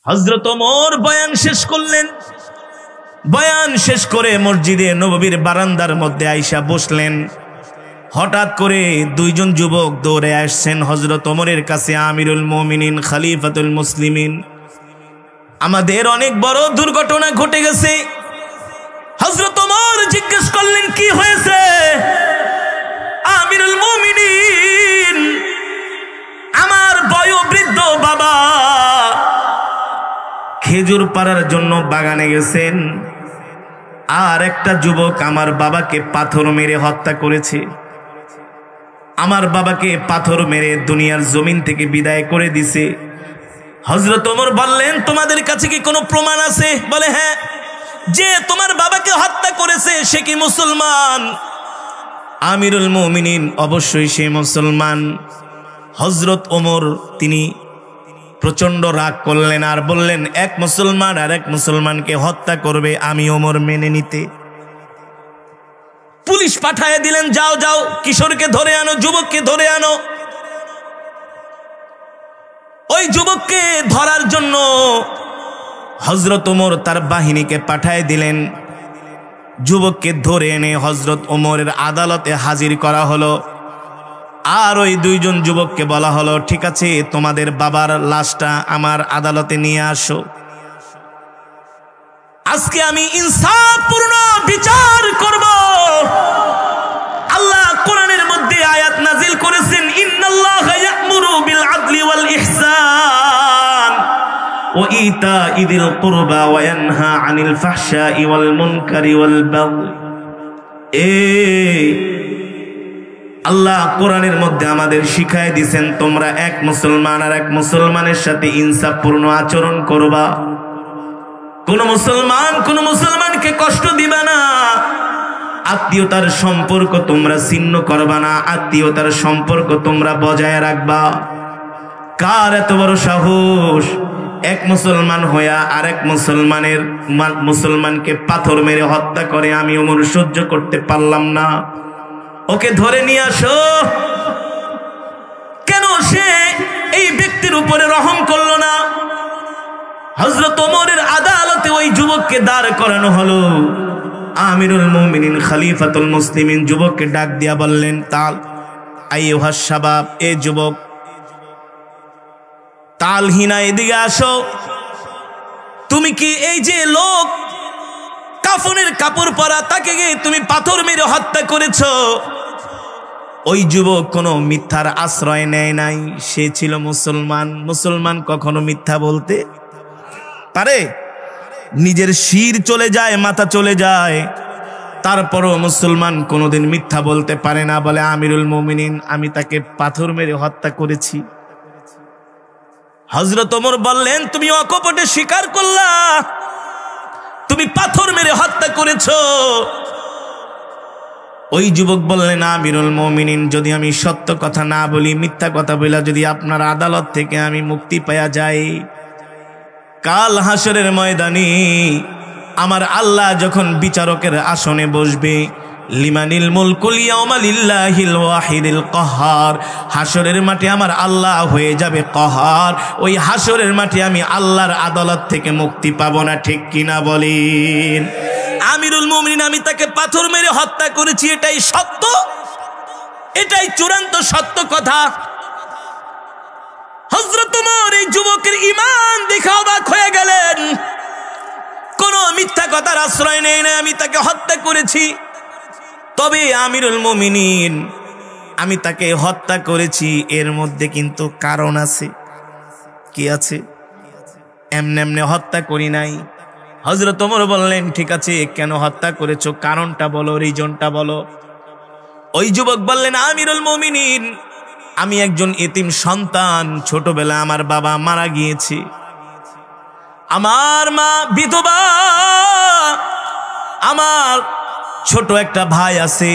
হযরত ওমর বয়ান শেষ করলেন। বয়ান শেষ করে মসজিদে নববীর বারান্দার মধ্যে আইসা বসলেন। হঠাৎ করে দুইজন যুবক দৌড়ে আসছেন হযরত ওমরের কাছে। আমিরুল মুমিনিন, খলিফাতুল মুসলিমিন, আমাদের অনেক বড় দুর্ঘটনা ঘটে গেছে। হযরত ওমর জিজ্ঞেস করলেন, কি হয়েছে? আমিরুল মুমিনিন, আমার বয়োবৃদ্ধ বাবা খেজুর পাড়ার জন্য বাগানে গেছেন, আর একটা যুবক আমার বাবাকে পাথর মেরে হত্যা করেছে। আমার বাবাকে পাথর মেরে দুনিয়ার জমিন থেকে বিদায় করে দিছে। হযরত ওমর বললেন, তোমাদের কাছে কি কোনো প্রমাণ আছে? বলে, হ্যাঁ। যে তোমার বাবাকে হত্যা করেছে সে কি মুসলমান? আমিরুল মুমিনিন, অবশ্যই সে মুসলমান। হযরত ওমর তিনি প্রচন্ড রাগ করলেন আর বললেন, এক মুসলমান আর এক মুসলমানকে হত্যা করবে, আমি ওমর মেনে নিতে? পুলিশ পাঠায় দিলেন, যাও যাও কিশোরকে ধরে আনো, যুবককে ধরে আনো। ওই যুবককে ধরার জন্য হযরত ওমর তার বাহিনীকে পাঠায় দিলেন। যুবককে ধরে এনে হযরত ওমরের আদালতে হাজির করা হলো। আর ওই দুইজন যুবককে বলা হলো, ঠিক আছে, তোমাদের বাবার লাশটা আমার আদালতে নিয়ে আসো। আজকে আমি ইনসাফপূর্ণ বিচার করব। আল্লাহ কোরআনের মধ্যে আয়াত নাজিল করেছেন, ইন্নাল্লাহা ইয়া'মুরু বিল আদলি ওয়াল ইহসান ওয়া ইতা'i যিল কুরবা ওয়া ইয়ানহা আনিল ফাহশাই ওয়াল মুনকারি ওয়াল বাগই। আল্লাহ কোরআনের মধ্যে আমাদের শিখায় দিয়েছেন, তোমরা এক মুসলমান আর এক মুসলমানের সাথে ইনসাফপূর্ণ আচরণ করবা। কোন মুসলমানকে কষ্ট দিবা না। আত্মীয়তার সম্পর্ক তোমরা ছিন্ন করবা না। আত্মীয়তার সম্পর্ক তোমরা বজায় রাখবা। কার এত বড় সাহস, এক মুসলমান হইয়া আরেক মুসলমানকে পাথর মেরে হত্যা করে? আমি ওমর সহ্য করতে পারলাম না, ওকে ধরে নিয়ে আসো। কেন সে এই ব্যক্তির উপরে রহম করলো না? হযরত ওমরের আদালতে ওই যুবককে দাঁড় করানো হলো। আমিরুল মুমিনিন, খলিফাতুল মুসলিমিন যুবককে ডাক দিয়া বললেন, তাল আইয়ুহাস শাবাব, এ যুবক, তাল হিনা, এদিকে আসো। তুমি কি এই যে লোক কাফনের কাপড় পরা, তাকে তুমি পাথর মেরে হত্যা করেছো? ওই যুবক কোনো মিথ্যার আশ্রয় নেয় নাই, সে ছিল মুসলমান। মুসলমান কখনো মিথ্যা বলতে পারে? নিজের শির চলে যায়, মাথা চলে যায়, তারপরও মুসলমান কোনোদিন মিথ্যা বলতে পারে না। বলে, আমিরুল মুমিনিন, আমি তাকে পাথর মেরে হত্যা করেছি। হযরত ওমর বললেন, তুমি অকপটে স্বীকার করলা, তুমি পাথর মেরে হত্যা করেছো। ওই যুবক বললেন, আমিরুল মুমিনিন, যদি আমি সত্য কথা না বলি, মিথ্যা কথা বলা, যদি আপনার আদালত থেকে আমি মুক্তি পাওয়া যাই, কাল হাসরের ময়দানে আমার আল্লাহ যখন বিচারকের আসনে বসবে, লিমানিল মুলকুল ইয়াউমা লিল্লাহিল ওয়াহিদিল কাহ্হার, হাসরের মাঠে আমার আল্লাহ হয়ে যাবে কাহ্হার। ওই হাসরের মাঠে আমি আল্লাহর আদালত থেকে মুক্তি পাবো না, ঠিক কিনা বলেন? আমিরুল মুমিনিন, আমি তাকে পাথর মেরে হত্যা করেছি, এটাই সত্য, এটাই চূড়ান্ত সত্য কথা। হযরত ওমর এই যুবকের ঈমান দেখে অবাক হয়ে গেলেন। কোন মিথ্যা কথার আশ্রয় নেই না, আমি তাকে হত্যা করেছি। তবে আমিরুল মুমিনিন, আমি তাকে হত্যা করেছি, এর মধ্যে কিন্তু কারণ আছে। কি আছে? এমনি এমনি হত্যা করি নাই। হযরত ওমর বললেন, ঠিক আছে, কেন হত্যা করেছো, কারণটা বলো, রিজনটা বলো। ওই যুবক বললেন, আমিরুল মুমিনিন, আমি একজন এতিম সন্তান, ছোটবেলা আমার বাবা মারা গিয়েছে, আমার মা বিধবা, আমার ছোট একটা ভাই আছে।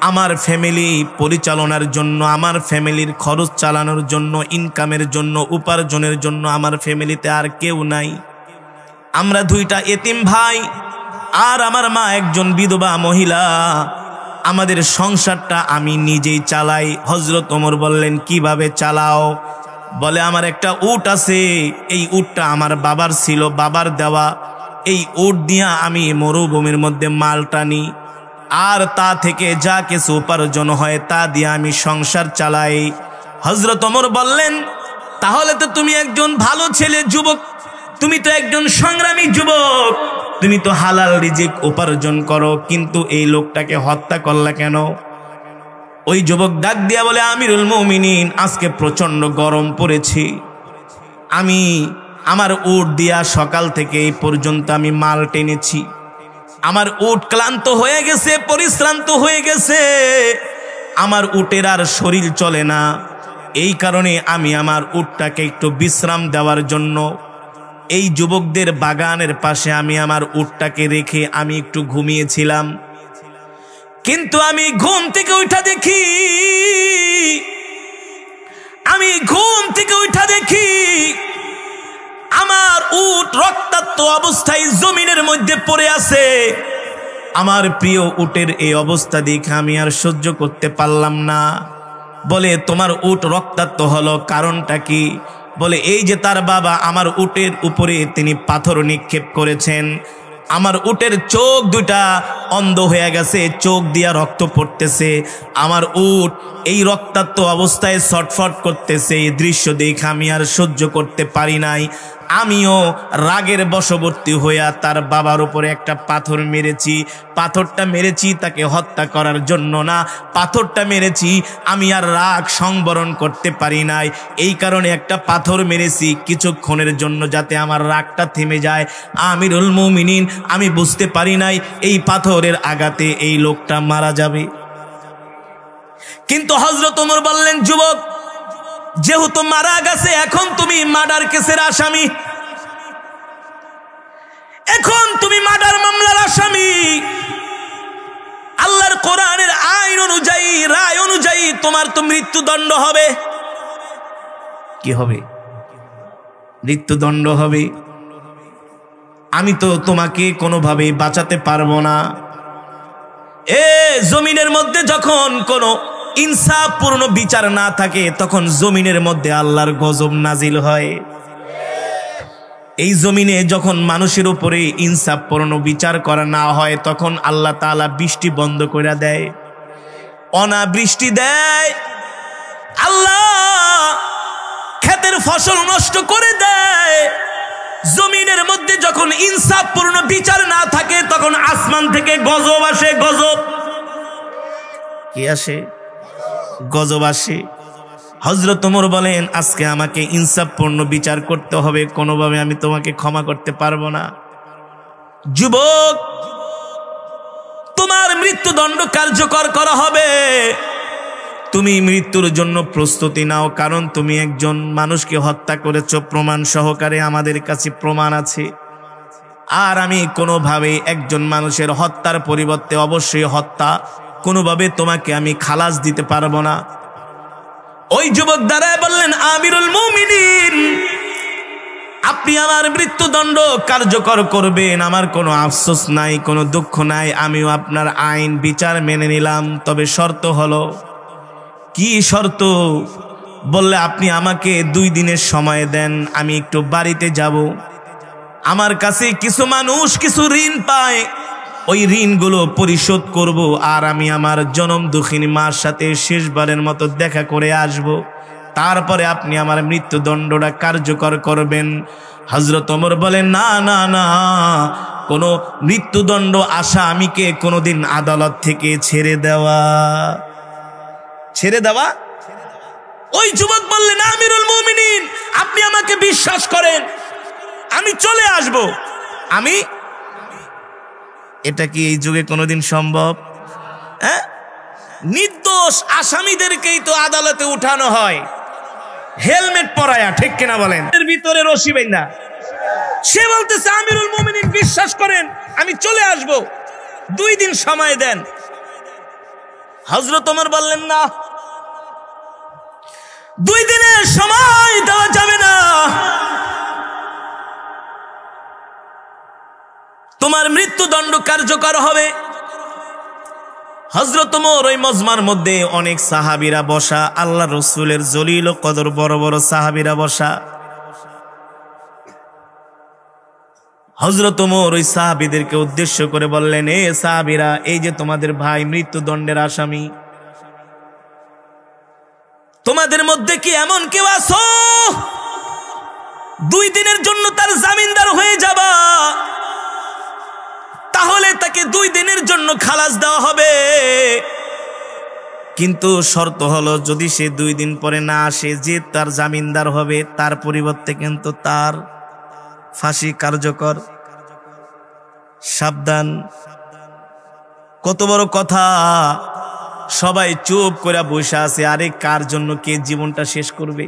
আমার ফ্যামিলি পরিচালনার জন্য, আমার ফ্যামিলির খরচ চালানোর জন্য, ইনকামের জন্য, উপার্জনের জন্য আমার ফ্যামিলিতে আর কেউ নাই। আমরা দুইটা এতিম ভাই, আর আমার মা একজন বিধবা মহিলা। আমাদের সংসারটা আমি নিজেই চালাই। হযরত ওমর বললেন, কিভাবে চালাও? বলে আমার একটা উট আছে, এই উটটা আমার বাবার ছিল, বাবার দেওয়া। এই উট দিয়া আমি মরুভূমির মধ্যে মাল টানি, আর তা থেকে যা কিছু উপার্জন হয় তা দিয়ে আমি সংসার চালাই। হযরত ওমর বললেন, তাহলে তো তুমি একজন ভালো ছেলে, যুবক, তুমি তো একজন সংগ্রামী যুবক, তুমি তো হালাল রিজিক উপার্জন করো, কিন্তু এই লোকটাকে হত্যা করলা কেন? ওই যুবক ডাক দিয়া বলে, আমিরুল মুমিনিন, আজকে প্রচন্ড গরম পড়েছে, আমি আমার উট দিয়া সকাল থেকে এই পর্যন্ত আমি মাল টেনেছি, আমার উট ক্লান্ত হয়ে গেছে, পরিশ্রান্ত হয়ে গেছে, আমার উটের আর শরীর চলে না, এই কারণে আমি আমার উটটাকে একটু বিশ্রাম দেওয়ার জন্য এই যুবকদের বাগানের পাশে আমি আমার উটটাকে রেখে আমি একটু ঘুমিয়েছিলাম। কিন্তু আমি ঘুম থেকে উঠা দেখি, আমার উট রক্তাক্ত অবস্থায় জমিনের মধ্যে পড়ে আছে। আমার প্রিয় উটের এই অবস্থা দেখে আমি আর সহ্য করতে পারলাম না। বলে, তোমার উট রক্তাক্ত হলো, কারণটা কি? বলে, এই যে তার বাবা আমার উটের উপরে তিনি পাথর নিক্ষেপ করেছেন, আমার উটের চোখ দুইটা অন্ধ হয়ে গেছে, চোখ দিয়া রক্ত পড়তেছে, আমার উট এই রক্তাক্ত অবস্থায় ছটফট করতেছে। এই দৃশ্য দেখে আমি আর সহ্য করতে পারি নাই, আমিও রাগের বশবর্তী হইয়া তার বাবার উপরে একটা পাথর মেরেছি। পাথরটা মেরেছি তাকে হত্যা করার জন্য না, পাথরটা মেরেছি আমি আর রাগ সংবরণ করতে পারি নাই, এই কারণে একটা পাথর মেরেছি কিছুক্ষণের জন্য, যাতে আমার রাগটা থেমে যায়। আমিরুল মুমিনিন, আমি বুঝতে পারি নাই এই পাথরের আঘাতে এই লোকটা মারা যাবে। কিন্তু হযরত ওমর বললেন, যুবক, যেহেতু মারা গেছে, এখন তুমি মার্ডার কেসের আসামি, এখন তুমি মার্ডার মামলার আসামি। আল্লাহর কোরআনের আইন অনুযায়ী, রায় অনুযায়ী তোমার তো মৃত্যুদণ্ড হবে। কি হবে? মৃত্যুদণ্ড হবে। আমি তো তোমাকে কোনোভাবে বাঁচাতে পারবো না। জমিনের মধ্যে যখন কোনো ইনসাফপূর্ণ বিচার না থাকে, তখন জমিনের মধ্যে আল্লাহর গজব নাজিল হয়। এই জমিনে যখন মানুষের উপরে ইনসাফপূর্ণ বিচার করা না হয়, তখন আল্লাহ তাআলা বৃষ্টি বন্ধ করে দেয়, অনাবৃষ্টি দেয়, আল্লাহ ক্ষেতের ফসল নষ্ট করে দেয়। জমিনের মধ্যে যখন ইনসাফপূর্ণ বিচার না থাকে, তখন আসমান থেকে গজব আসে। গজব কি আসে? গজব আসে। হযরত ওমর বলেন, আজকে আমাকে ইনসাফপূর্ণ বিচার করতে হবে, কোনোভাবে আমি তোমাকে ক্ষমা করতে পারবো না। যুবক, তোমার মৃত্যুদণ্ড কার্যকর করা হবে, তুমি মৃত্যুর জন্য প্রস্তুতি নাও, কারণ তুমি একজন মানুষকে হত্যা করেছো, প্রমাণ সহকারে আমাদের কাছে প্রমাণ আছে। আর আমি কোনোভাবে একজন মানুষের হত্যার পরিবর্তে অবশ্যই হত্যা, কোনোভাবে তোমাকে আমি খালাস দিতে পারবো না। ওই যুবক দাঁড়ায় বললেন, আমিরুল মুমিনিন, আপনি আমার মৃত্যুদণ্ড কার্যকর করবেন, আমার কোনো আফসোস নাই, কোনো দুঃখ নাই, আমিও আপনার আইন বিচার মেনে নিলাম, তবে শর্ত হলো। কি শর্ত? বললে, আপনি আমাকে 2 দিনের সময় দেন, আমি একটু বাড়িতে যাব, আমার কাছে কিছু মানুষ কিছু ঋণ পায়, ওই ঋণগুলো পরিশোধ করব, আর আমি আমার জনম দুঃখিনী মার সাথে শেষবারের মতো দেখা করে আসব, তারপরে আপনি আমার মৃত্যুদণ্ডটা কার্যকর করবেন। হযরত ওমর বলেন, না না না, কোনো মৃত্যুদণ্ড আসামিকে কোনোদিন আদালত থেকে ছেড়ে দেওয়া। ওই যুবক বললেন, আমিরুল মুমিনিন, আপনি আমাকে বিশ্বাস করেন, আমি চলে আসব। এটা কি এই যুগে কোনোদিন সম্ভব? নির্দোষ আসামিদেরকেই তো আদালতে উঠানো হয় হেলমেট পরায়া, ঠিক কিনা বলেন? এর ভিতরে রশি বাইন্ধা। সে বলতেছে, আমিরুল মুমিনিন বিশ্বাস করেন, আমি চলে আসব, 2 দিন সময় দেন। হযরত ওমর বললেন, না, 2 দিনের সময় দেওয়া যাবে না, তোমার মৃত্যুদণ্ড কার্যকর হবে। হযরত ওমর ওই মজমার মধ্যে অনেক সাহাবীরা বসা, আল্লাহ রসুলের জলিল ও কদর বড় বড় সাহাবীরা বসা। হযরত ওমর ওই সাহাবীদেরকে উদ্দেশ্য করে বললেন, এ সাহাবীরা, এই যে তোমাদের ভাই মৃত্যুদণ্ডের আসামি, তোমাদের মধ্যে কি এমন কেউ আছো 2 দিনের জন্য তার জামিনদার হয়ে যাবা? তাহলে তাকে 2 দিনের জন্য খালাস দেওয়া হবে, কিন্তু শর্ত হলো যদি সে 2 দিন পরে না আসে, যে তার জামিনদার হবে তার পরিবর্তে কিন্তু তার ফাঁসি কার্যকর। সাবধান, কত বড় কথা! সবাই চুপ করে বসে আছে, আরে কার জন্য কে জীবনটা শেষ করবে?